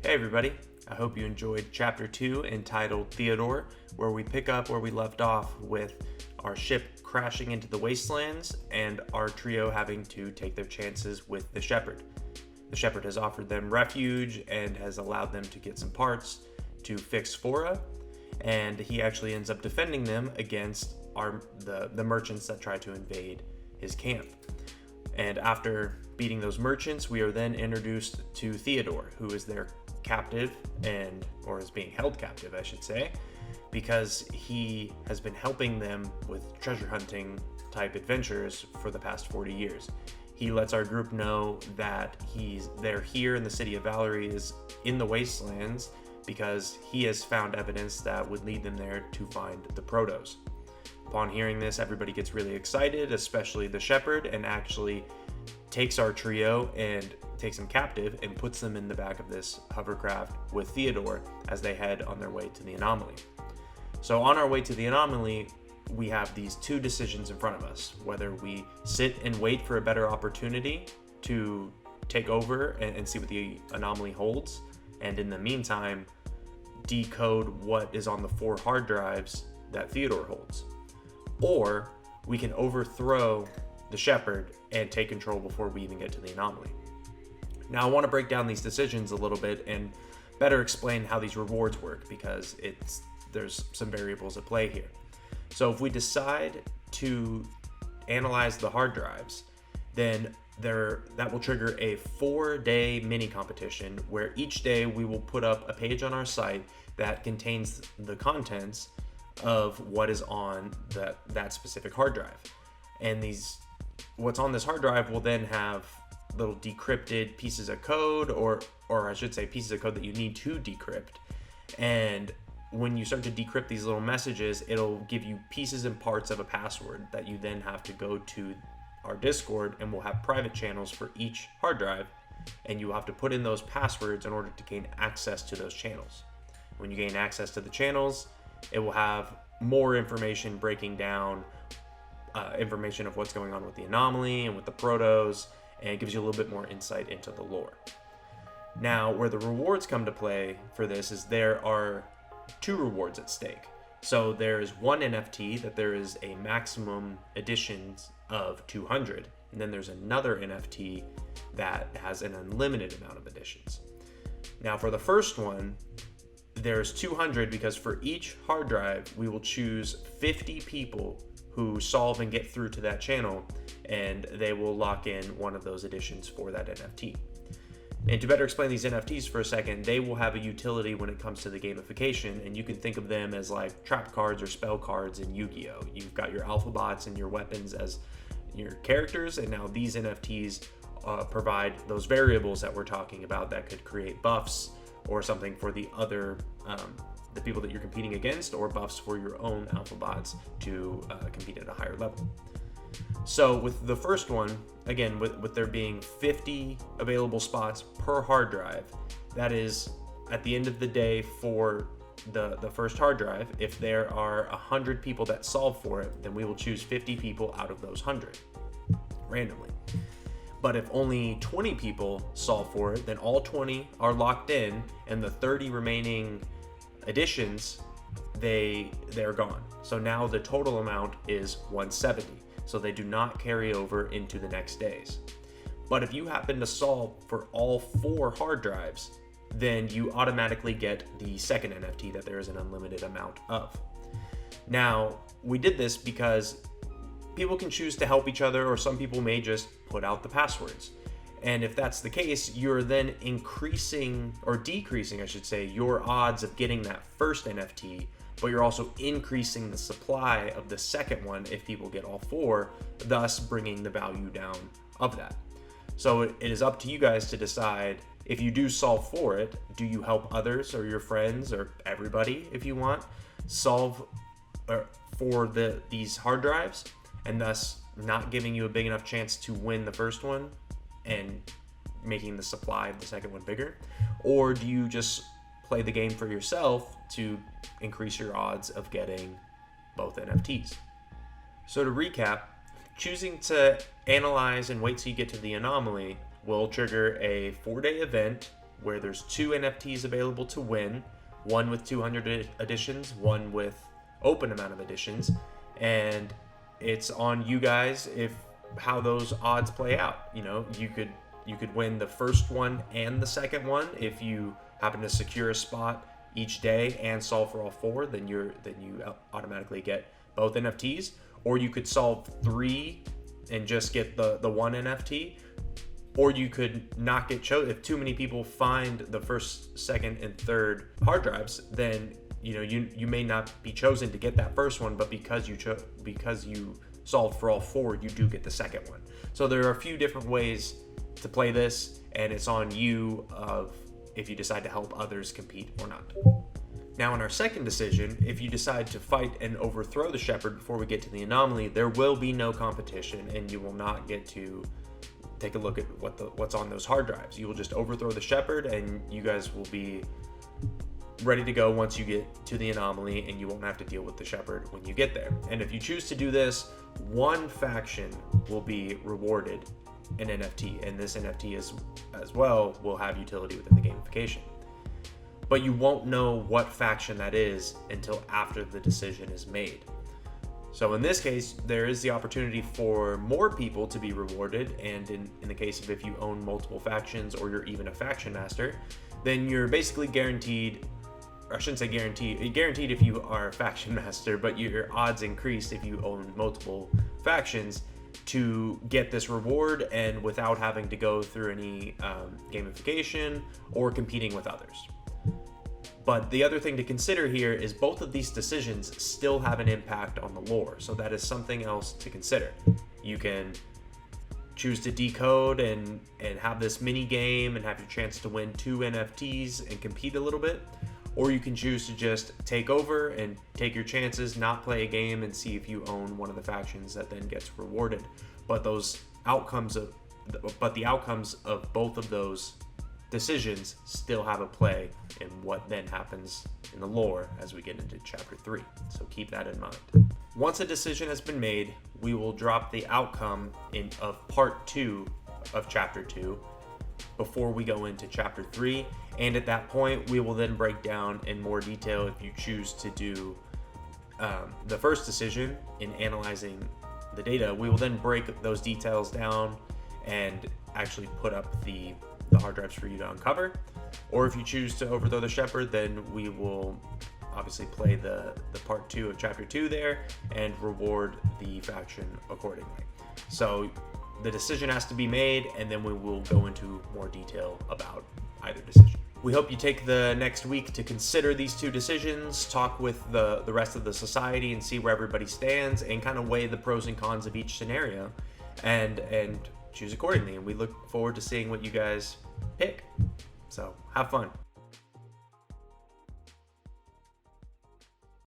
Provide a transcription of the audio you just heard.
Hey everybody, I hope you enjoyed Chapter 2 entitled Theodore, where we pick up where we left off with our ship crashing into the wastelands and our trio having to take their chances with the Shepherd. The Shepherd has offered them refuge and has allowed them to get some parts to fix Fora, and he actually ends up defending them against the merchants that try to invade his camp. And after beating those merchants, we are then introduced to Theodore, who is their captive or is being held captive, I should say, because he has been helping them with treasure hunting type adventures for the past 40 years. He lets our group know that they're here in the city of Valerie is in the wastelands because he has found evidence that would lead them there to find the Protos. Upon hearing this, everybody gets really excited, especially the Shepherd, and actually takes our trio and takes them captive and puts them in the back of this hovercraft with Theodore as they head on their way to the anomaly. So on our way to the anomaly, we have these two decisions in front of us, whether we sit and wait for a better opportunity to take over and see what the anomaly holds, and in the meantime, decode what is on the 4 hard drives that Theodore holds. Or we can overthrow the Shepherd and take control before we even get to the anomaly. Now I want to break down these decisions a little bit and better explain how these rewards work, because there's some variables at play here. So if we decide to analyze the hard drives, then that will trigger a 4-day mini competition where each day we will put up a page on our site that contains the contents of what is on that specific hard drive. And what's on this hard drive will then have little decrypted pieces of code, or I should say pieces of code that you need to decrypt. And when you start to decrypt these little messages, it'll give you pieces and parts of a password that you then have to go to our Discord, and we'll have private channels for each hard drive, and you have to put in those passwords in order to gain access to those channels. When you gain access to the channels, it will have more information breaking down information of what's going on with the anomaly and with the Protos, and it gives you a little bit more insight into the lore. Now, where the rewards come to play for this is there are 2 rewards at stake. So there's one NFT that there is a maximum editions of 200, and then there's another NFT that has an unlimited amount of editions. Now for the first one, there's 200 because for each hard drive, we will choose 50 people who solve and get through to that channel, and they will lock in one of those editions for that NFT. And to better explain these NFTs for a second, they will have a utility when it comes to the gamification, and you can think of them as like trap cards or spell cards in Yu-Gi-Oh! You've got your AlphaBots and your weapons as your characters, and now these NFTs provide those variables that we're talking about that could create buffs or something for the other the people that you're competing against, or buffs for your own AlphaBots to compete at a higher level. So with the first one, again, with there being 50 available spots per hard drive, that is at the end of the day for the first hard drive. If there are 100 people that solve for it, then we will choose 50 people out of those 100 randomly. But if only 20 people solve for it, then all 20 are locked in, and the 30 remaining editions, they're gone. So now the total amount is 170. So they do not carry over into the next days. But if you happen to solve for all 4 hard drives, then you automatically get the second NFT that there is an unlimited amount of. Now, we did this because people can choose to help each other, or some people may just put out the passwords. And if that's the case, you're then increasing, or decreasing, I should say, your odds of getting that first NFT, but you're also increasing the supply of the second one if people get all 4, thus bringing the value down of that. So it is up to you guys to decide, if you do solve for it, do you help others or your friends or everybody, if you want, solve for these hard drives, and thus not giving you a big enough chance to win the first one and making the supply of the second one bigger? Or do you just play the game for yourself to increase your odds of getting both NFTs? So to recap, choosing to analyze and wait till you get to the anomaly will trigger a 4-day event where there's 2 NFTs available to win, one with 200 editions, one with open amount of editions, and it's on you guys if how those odds play out. You know, you could win the first one and the second one if you happen to secure a spot each day and solve for all 4, then you automatically get both NFTs. Or you could solve 3 and just get the one NFT. Or you could not get chosen. If too many people find the first, second, and third hard drives, then you may not be chosen to get that first one, but because you solved for all 4, you do get the second one. So there are a few different ways to play this, and it's on you of if you decide to help others compete or not. Now in our second decision, if you decide to fight and overthrow the shepherd before we get to the anomaly, there will be no competition, and you will not get to take a look at what's on those hard drives. You will just overthrow the shepherd, and you guys will be ready to go once you get to the anomaly, and you won't have to deal with the shepherd when you get there. And if you choose to do this, one faction will be rewarded an NFT, and this NFT as well will have utility within the gamification. But you won't know what faction that is until after the decision is made. So in this case, there is the opportunity for more people to be rewarded, and in the case of if you own multiple factions or you're even a faction master, then you're basically guaranteed, or I shouldn't say guaranteed if you are a faction master, but your odds increase if you own multiple factions to get this reward, and without having to go through any gamification or competing with others. But the other thing to consider here is both of these decisions still have an impact on the lore, so that is something else to consider. You can choose to decode and have this mini game and have your chance to win 2 NFTs and compete a little bit, or you can choose to just take over and take your chances, not play a game, and see if you own one of the factions that then gets rewarded. But the outcomes of both of those decisions still have a play in what then happens in the lore as we get into chapter 3. So keep that in mind. Once a decision has been made, we will drop the outcome of part 2 of chapter 2 before we go into chapter 3, and at that point we will then break down in more detail if you choose to do the first decision in analyzing the data. We will then break those details down and actually put up the hard drives for you to uncover. Or if you choose to overthrow the shepherd, then we will obviously play the part 2 of chapter 2 there and reward the faction accordingly. So the decision has to be made, and then we will go into more detail about either decision. We hope you take the next week to consider these 2 decisions, talk with the rest of the society and see where everybody stands, and kind of weigh the pros and cons of each scenario and choose accordingly. And we look forward to seeing what you guys pick. So have fun.